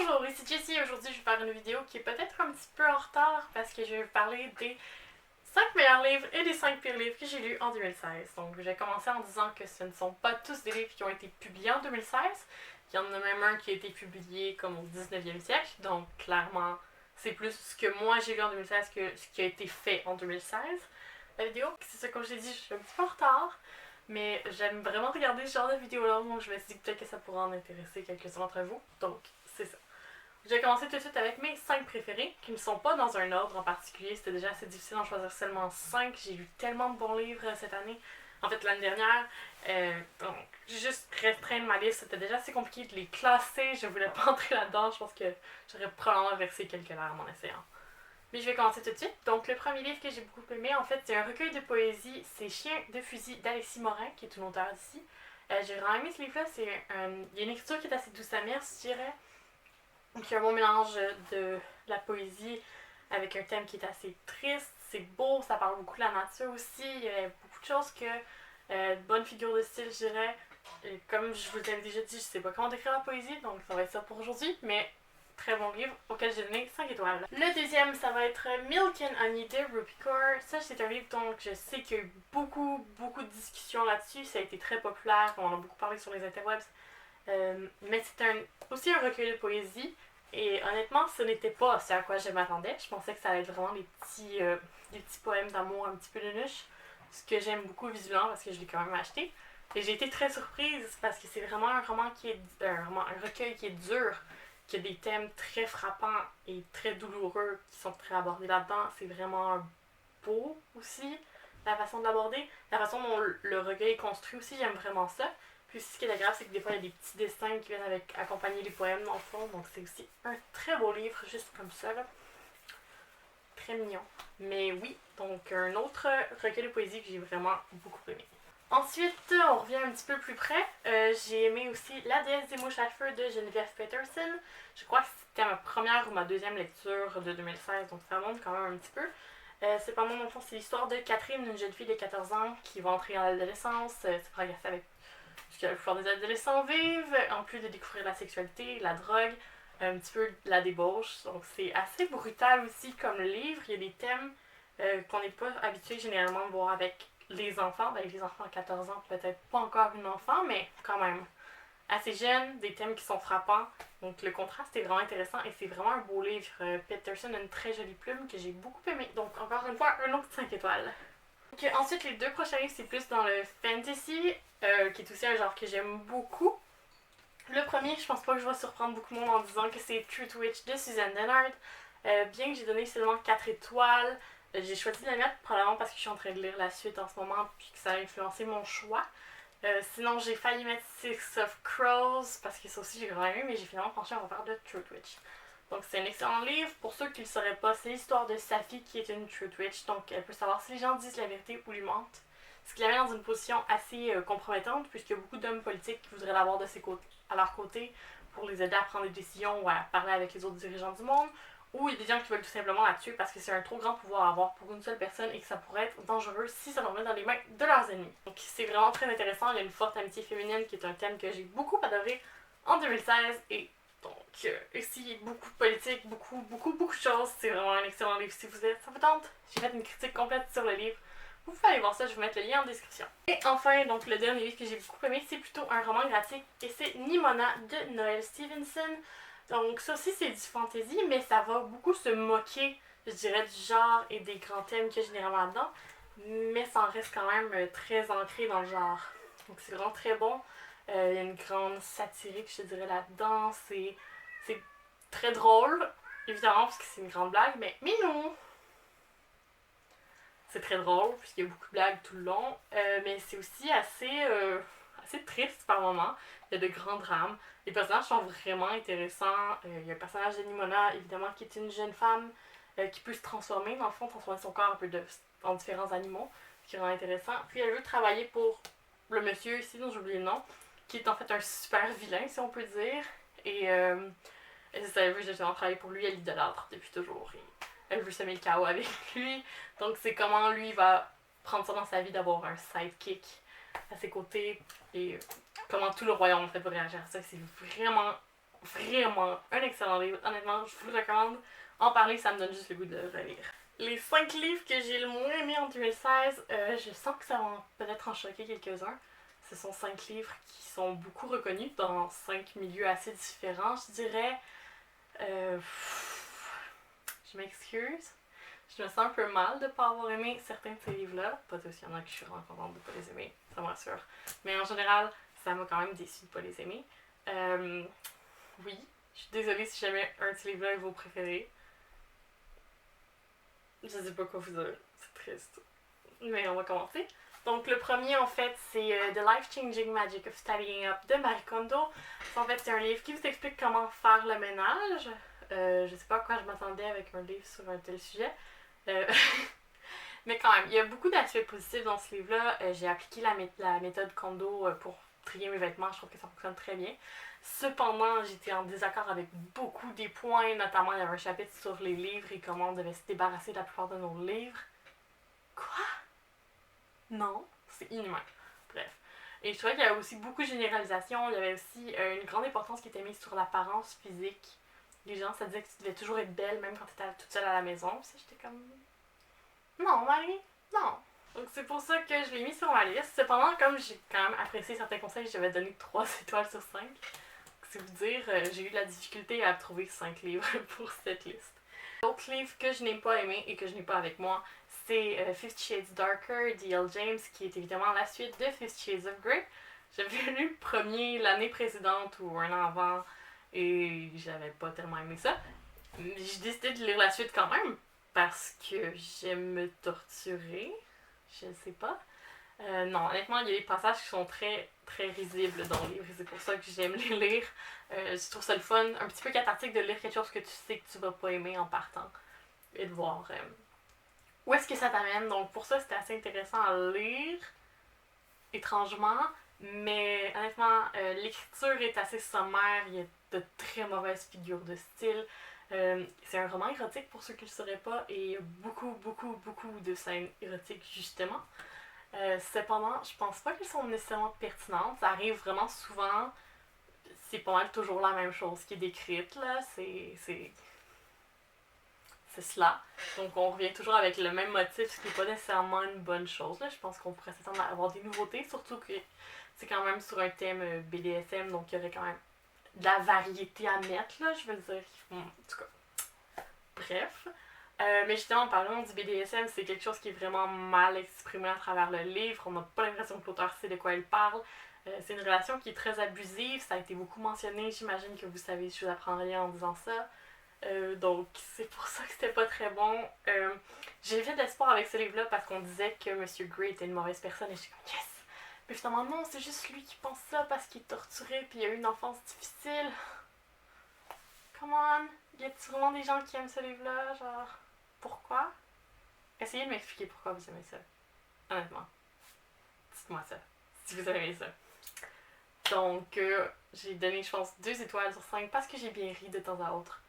Bonjour, ici Jessie et aujourd'hui je vais faire une vidéo qui est peut-être un petit peu en retard parce que je vais vous parler des 5 meilleurs livres et des 5 pires livres que j'ai lus en 2016. Donc je vais commencer en disant que ce ne sont pas tous des livres qui ont été publiés en 2016. Il y en a même un qui a été publié comme au 19e siècle, donc clairement c'est plus ce que moi j'ai lu en 2016 que ce qui a été fait en 2016. La vidéo, c'est ça comme je l'ai dit, je suis un petit peu en retard. Mais j'aime vraiment regarder ce genre de vidéos-là, donc je me suis dit peut-être que ça pourrait en intéresser quelques-uns d'entre vous. Donc, c'est ça. Je vais commencer tout de suite avec mes 5 préférés, qui ne sont pas dans un ordre en particulier. C'était déjà assez difficile d'en choisir seulement 5. J'ai lu tellement de bons livres cette année. En fait, l'année dernière. Donc, j'ai juste restreint ma liste. C'était déjà assez compliqué de les classer. Je voulais pas entrer là-dedans. Je pense que j'aurais probablement versé quelques larmes en essayant. Mais je vais commencer tout de suite. Donc, le premier livre que j'ai beaucoup aimé, en fait, c'est un recueil de poésie. C'est Chien de fusil d'Alexis Morin, qui est une auteure d'ici. J'ai vraiment aimé ce livre-là. Il y a une écriture qui est assez douce amère, je dirais. Donc, il y a un bon mélange de la poésie avec un thème qui est assez triste. C'est beau, ça parle beaucoup de la nature aussi. Il y a beaucoup de choses que. Bonne figure de style, je dirais. Et comme je vous l'avais déjà dit, je sais pas comment décrire la poésie, donc ça va être ça pour aujourd'hui. Mais très bon livre auquel j'ai donné 5 étoiles. Le deuxième, ça va être Milk and Honey de Rupi Kaur. Ça, c'est un livre dont je sais qu'il y a eu beaucoup de discussions là-dessus. Ça a été très populaire, on en a beaucoup parlé sur les interwebs. Mais c'est aussi un recueil de poésie. Et honnêtement, ce n'était pas ce à quoi je m'attendais. Je pensais que ça allait être vraiment des petits poèmes d'amour un petit peu de nuche. Ce que j'aime beaucoup visuellement parce que je l'ai quand même acheté. Et j'ai été très surprise parce que c'est vraiment un roman qui est un recueil qui est dur, qui a des thèmes très frappants et très douloureux qui sont très abordés là-dedans. C'est vraiment beau aussi, la façon de l'aborder. La façon dont le recueil est construit aussi, j'aime vraiment ça. Puis ce qui est agréable, c'est que des fois, il y a des petits dessins qui viennent accompagner les poèmes dans le fond. Donc c'est aussi un très beau livre, juste comme ça, là. Très mignon. Mais oui, donc un autre recueil de poésie que j'ai vraiment beaucoup aimé. Ensuite, on revient un petit peu plus près. J'ai aimé aussi La déesse des mouches à feu de Geneviève Peterson. Je crois que c'était ma première ou ma deuxième lecture de 2016, donc ça monte quand même un petit peu. C'est pas mon enfant, c'est l'histoire de Catherine, une jeune fille de 14 ans qui va entrer en adolescence, c'est progresser avec ce que la plupart des adolescents vivent, en plus de découvrir la sexualité, la drogue, un petit peu la débauche. Donc c'est assez brutal aussi comme livre. Il y a des thèmes qu'on n'est pas habitué généralement de voir avec les enfants. Ben, les enfants à 14 ans, peut-être pas encore une enfant, mais quand même assez jeune, des thèmes qui sont frappants. Donc le contraste est vraiment intéressant et c'est vraiment un beau livre. Peterson a une très jolie plume que j'ai beaucoup aimé. Donc encore une fois, un autre 5 étoiles. Donc, ensuite, les deux prochains livres, c'est plus dans le fantasy, qui est aussi un genre que j'aime beaucoup. Le premier, je pense pas que je vais surprendre beaucoup de monde en disant que c'est Truth Witch de Suzanne Dennard. Bien que j'ai donné seulement 4 étoiles, j'ai choisi de la mettre probablement parce que je suis en train de lire la suite en ce moment puis que ça a influencé mon choix. Sinon, j'ai failli mettre Six of Crows parce que ça aussi j'ai vraiment aimé, mais j'ai finalement penché en faveur de Truth Witch. Donc c'est un excellent livre. Pour ceux qui ne le sauraient pas, c'est l'histoire de Safi qui est une Truth Witch. Donc elle peut savoir si les gens disent la vérité ou lui mentent. Ce qui la met dans une position assez compromettante puisqu'il y a beaucoup d'hommes politiques qui voudraient l'avoir à leur côté pour les aider à prendre des décisions ou à parler avec les autres dirigeants du monde. Ou il y a des gens qui veulent tout simplement la tuer parce que c'est un trop grand pouvoir à avoir pour une seule personne et que ça pourrait être dangereux si ça tombait dans les mains de leurs ennemis. Donc c'est vraiment très intéressant. Il y a une forte amitié féminine qui est un thème que j'ai beaucoup adoré en 2016 et donc, ici, beaucoup de politique, beaucoup de choses. C'est vraiment un excellent livre. Si ça vous tente, j'ai fait une critique complète sur le livre. Vous pouvez aller voir ça, je vais vous mettre le lien en description. Et enfin, donc le dernier livre que j'ai beaucoup aimé, c'est plutôt un roman graphique et c'est Nimona de Noelle Stevenson. Donc ça aussi c'est du fantasy, mais ça va beaucoup se moquer, je dirais, du genre et des grands thèmes qu'il y a généralement là-dedans. Mais ça en reste quand même très ancré dans le genre. Donc c'est vraiment très bon. Il y a une grande satirique, je dirais, là-dedans. C'est très drôle, évidemment, parce que c'est une grande blague, mais non! C'est très drôle, puisqu'il y a beaucoup de blagues tout le long, mais c'est aussi assez triste par moments. Il y a de grands drames. Les personnages sont vraiment intéressants. Il y a un personnage de Nimona, évidemment, qui est une jeune femme qui peut se transformer, dans le fond, transformer son corps un peu en différents animaux, ce qui est vraiment intéressant. Puis elle veut travailler pour le monsieur ici, dont j'ai oublié le nom, qui est en fait un super vilain, si on peut dire. Et c'est ça, elle veut justement travailler pour lui, elle l'idolâtre depuis toujours. Et elle veut semer le chaos avec lui. Donc c'est comment lui va prendre ça dans sa vie d'avoir un sidekick à ses côtés et comment tout le royaume en fait va réagir à ça. C'est vraiment Vraiment un excellent livre. Honnêtement, je vous le recommande. En parler, ça me donne juste le goût de le relire. Les 5 livres que j'ai le moins aimés en 2016, je sens que ça va peut-être en choquer quelques-uns. Ce sont 5 livres qui sont beaucoup reconnus dans 5 milieux assez différents, je dirais. Euh, je m'excuse. Je me sens un peu mal de ne pas avoir aimé certains de ces livres-là. Pas tous, il y en a que je suis vraiment contente de ne pas les aimer, ça me rassure. Mais en général, ça m'a quand même déçu de ne pas les aimer. Oui, je suis désolée si jamais un de ces livres-là est vos préférés. Je sais pas quoi vous dire, c'est triste. Mais on va commencer. Donc le premier en fait c'est The Life-Changing Magic of Studying Up de Marie Kondo. En fait c'est un livre qui vous explique comment faire le ménage. Je sais pas à quoi je m'attendais avec un livre sur un tel sujet. Mais quand même, il y a beaucoup d'aspects positifs dans ce livre-là. J'ai appliqué la méthode Kondo pour trier mes vêtements. Je trouve que ça fonctionne très bien. Cependant, j'étais en désaccord avec beaucoup des points. Notamment, il y avait un chapitre sur les livres et comment on devait se débarrasser de la plupart de nos livres. Quoi? Non, c'est inhumain. Bref. Et je trouvais qu'il y avait aussi beaucoup de généralisation. Il y avait aussi une grande importance qui était mise sur l'apparence physique. Les gens, ça disait que tu devais toujours être belle, même quand tu étais toute seule à la maison. Puis j'étais comme... Non, Marie, non. Donc c'est pour ça que je l'ai mis sur ma liste. Cependant, comme j'ai quand même apprécié certains conseils, j'avais donné 3 étoiles sur 5. C'est vous dire, j'ai eu de la difficulté à trouver 5 livres pour cette liste. L'autre livre que je n'ai pas aimé et que je n'ai pas avec moi, c'est Fifty Shades Darker d'E.L. James, qui est évidemment la suite de Fifty Shades of Grey. J'avais lu le premier l'année précédente ou un an avant et j'avais pas tellement aimé ça. J'ai décidé de lire la suite quand même parce que j'aime me torturer. Je sais pas. Non, honnêtement, il y a des passages qui sont très, très risibles dans le livre et c'est pour ça que j'aime les lire. Je trouve ça le fun, un petit peu cathartique de lire quelque chose que tu sais que tu vas pas aimer en partant et de voir où est-ce que ça t'amène. Donc pour ça, c'était assez intéressant à lire, étrangement. Mais honnêtement, l'écriture est assez sommaire, il y a de très mauvaises figures de style. C'est un roman érotique pour ceux qui ne le sauraient pas et il y a beaucoup, beaucoup, beaucoup de scènes érotiques justement. Cependant, je pense pas qu'elles sont nécessairement pertinentes. Ça arrive vraiment souvent. C'est pas mal toujours la même chose qui est décrite, là. C'est cela. Donc on revient toujours avec le même motif, ce qui n'est pas nécessairement une bonne chose, là. Je pense qu'on pourrait s'attendre à avoir des nouveautés, surtout que c'est quand même sur un thème BDSM, donc il y aurait quand même de la variété à mettre, là. Je veux dire, en tout cas. Bref. Mais justement, parlons du BDSM, c'est quelque chose qui est vraiment mal exprimé à travers le livre. On n'a pas l'impression que l'auteur sait de quoi il parle. C'est une relation qui est très abusive, ça a été beaucoup mentionné. J'imagine que vous savez, je vous apprends rien en disant ça. Donc, c'est pour ça que c'était pas très bon. J'ai fait de l'espoir avec ce livre-là parce qu'on disait que Monsieur Grey était une mauvaise personne et j'étais comme yes! Mais finalement, non, c'est juste lui qui pense ça parce qu'il est torturé puis il a eu une enfance difficile. Come on! Y a-t-il vraiment des gens qui aiment ce livre-là? Genre. Pourquoi? Essayez de m'expliquer pourquoi vous aimez ça. Honnêtement. Dites-moi ça. Si vous aimez ça. Donc, j'ai donné, je pense, 2 étoiles sur 5 parce que j'ai bien ri de temps à autre.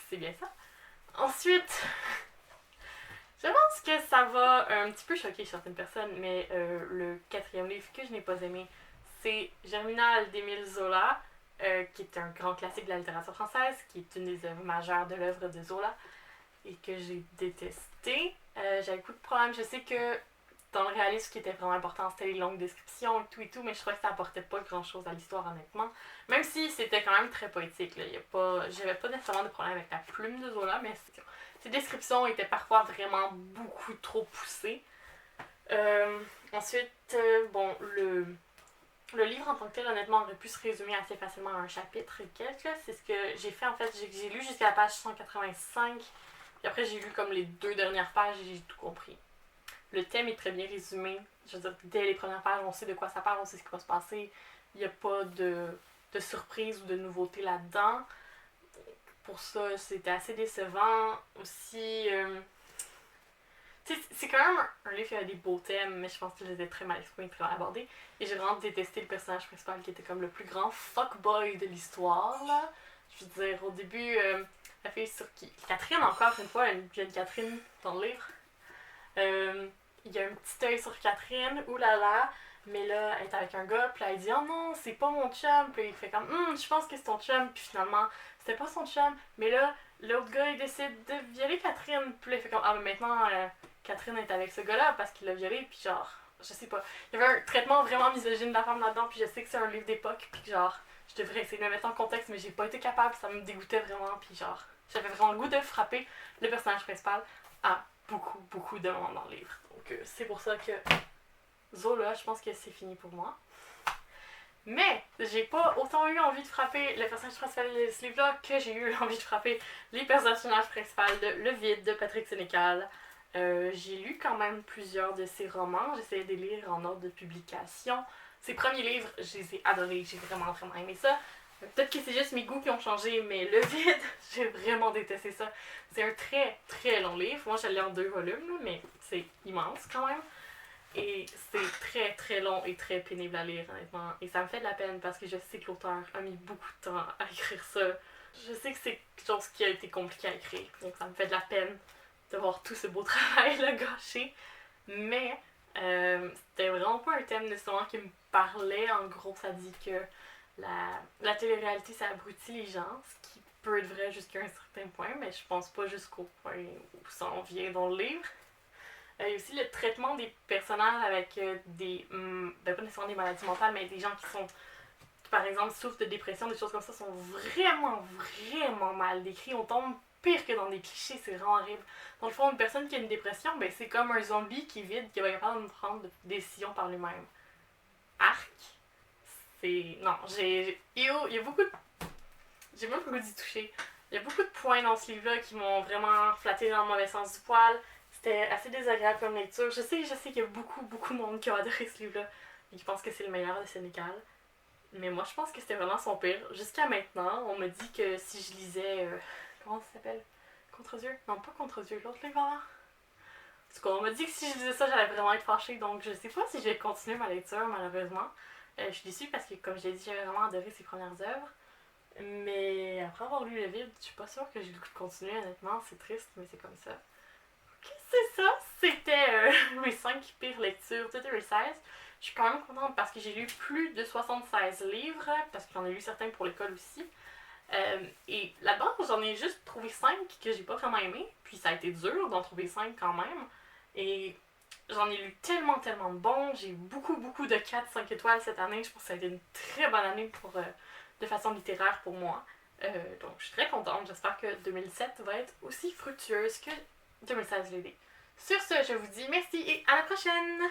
C'est bien ça. Ensuite, je pense que ça va un petit peu choquer certaines personnes, mais le 4e livre que je n'ai pas aimé, c'est Germinal d'Émile Zola, qui est un grand classique de la littérature française, qui est une des œuvres majeures de l'œuvre de Zola. Et que j'ai détesté. J'avais beaucoup de problèmes. Je sais que dans le réalisme, ce qui était vraiment important, c'était les longues descriptions et tout, mais je trouvais que ça apportait pas grand-chose à l'histoire, honnêtement. Même si c'était quand même très poétique. Là. J'avais pas nécessairement de problème avec la plume de Zola, mais ses descriptions étaient parfois vraiment beaucoup trop poussées. Ensuite, bon, le livre en tant que tel, honnêtement, aurait pu se résumer assez facilement à un chapitre et quelques. C'est ce que j'ai fait, en fait. J'ai lu jusqu'à la page 185. Et après, j'ai lu comme les 2 dernières pages et j'ai tout compris. Le thème est très bien résumé. Je veux dire, dès les premières pages, on sait de quoi ça parle, on sait ce qui va se passer. Il n'y a pas de surprise ou de nouveauté là-dedans. Pour ça, c'était assez décevant. Aussi, c'est quand même un livre qui a des beaux thèmes, mais je pense que je les ai très mal exprimés, très mal abordés. Et j'ai vraiment détesté le personnage principal qui était comme le plus grand fuckboy de l'histoire, là. Je veux dire, au début... la fille sur qui... Catherine, encore une fois, une jeune Catherine dans le livre. Il y a un petit œil sur Catherine, oulala. Mais là, elle est avec un gars, puis là, elle dit oh non, c'est pas mon chum. Puis il fait comme je pense que c'est ton chum. Puis finalement, c'était pas son chum. Mais là, l'autre gars, il décide de violer Catherine. Puis là, il fait comme mais maintenant, Catherine est avec ce gars-là parce qu'il l'a violée. Puis genre, je sais pas. Il y avait un traitement vraiment misogyne de la femme là-dedans. Puis je sais que c'est un livre d'époque. Puis que genre, je devrais essayer de me mettre en contexte, mais j'ai pas été capable. Ça me dégoûtait vraiment. Puis genre, j'avais vraiment le goût de frapper le personnage principal à beaucoup, beaucoup de moments dans le livre. Donc c'est pour ça que Zola, je pense que c'est fini pour moi. Mais j'ai pas autant eu envie de frapper le personnage principal de ce livre-là que j'ai eu envie de frapper les personnages principaux de Le Vide de Patrick Sénécal. J'ai lu quand même plusieurs de ses romans. J'essayais de les lire en ordre de publication. Ses premiers livres, je les ai adorés. J'ai vraiment, vraiment aimé ça. Peut-être que c'est juste mes goûts qui ont changé, mais Le Vide, j'ai vraiment détesté ça. C'est un très, très long livre. Moi, je l'ai en 2 volumes, mais c'est immense quand même. Et c'est très très long et très pénible à lire, honnêtement. Et ça me fait de la peine parce que je sais que l'auteur a mis beaucoup de temps à écrire ça. Je sais que c'est quelque chose qui a été compliqué à écrire. Donc ça me fait de la peine de voir tout ce beau travail-là gâché. Mais c'était vraiment pas un thème nécessairement qui me parlait. En gros, ça dit que la télé-réalité, ça abrutit les gens, ce qui peut être vrai jusqu'à un certain point, mais je pense pas jusqu'au point où ça en vient dans le livre. Il y a aussi le traitement des personnages avec des. Ben pas nécessairement des maladies mentales, mais des gens qui sont. Qui, par exemple, souffrent de dépression, des choses comme ça, sont vraiment, vraiment mal décrits. On tombe pire que dans des clichés, c'est vraiment horrible. Dans le fond, une personne qui a une dépression, ben c'est comme un zombie qui est vide, qui va être capable de prendre des décisions par lui-même. Arc. C'est. Non, il y a beaucoup de. J'ai même pas le goût d'y toucher. Il y a beaucoup de points dans ce livre-là qui m'ont vraiment flatté dans le mauvais sens du poil. C'était assez désagréable comme lecture. Je sais qu'il y a beaucoup, beaucoup de monde qui a adoré ce livre-là et qui pense que c'est le meilleur de Sénécal. Mais moi, je pense que c'était vraiment son pire. Jusqu'à maintenant, on me dit que si je lisais... comment ça s'appelle? Contre-Dieu? Non, pas Contre-Dieu, l'autre livre avant. En tout cas, on m'a dit que si je lisais ça, j'allais vraiment être fâchée. Donc, je sais pas si je vais continuer ma lecture, malheureusement. Je suis déçue parce que, comme je l'ai dit, j'avais vraiment adoré ses premières œuvres. Mais après avoir lu Le Vide, je suis pas sûre que j'ai le goût de continuer, honnêtement. C'est triste, mais c'est comme ça. C'est ça, c'était mes 5 pires lectures de 2016. Je suis quand même contente parce que j'ai lu plus de 76 livres, parce que j'en ai lu certains pour l'école aussi. Et là-dedans, j'en ai juste trouvé 5 que j'ai pas vraiment aimé, puis ça a été dur d'en trouver 5 quand même. Et j'en ai lu tellement, tellement de bons. J'ai beaucoup, beaucoup de 4-5 étoiles cette année. Je pense que ça a été une très bonne année pour, de façon littéraire pour moi. Donc je suis très contente. J'espère que 2007 va être aussi fructueuse que 2016 l'aider. Sur ce, je vous dis merci et à la prochaine!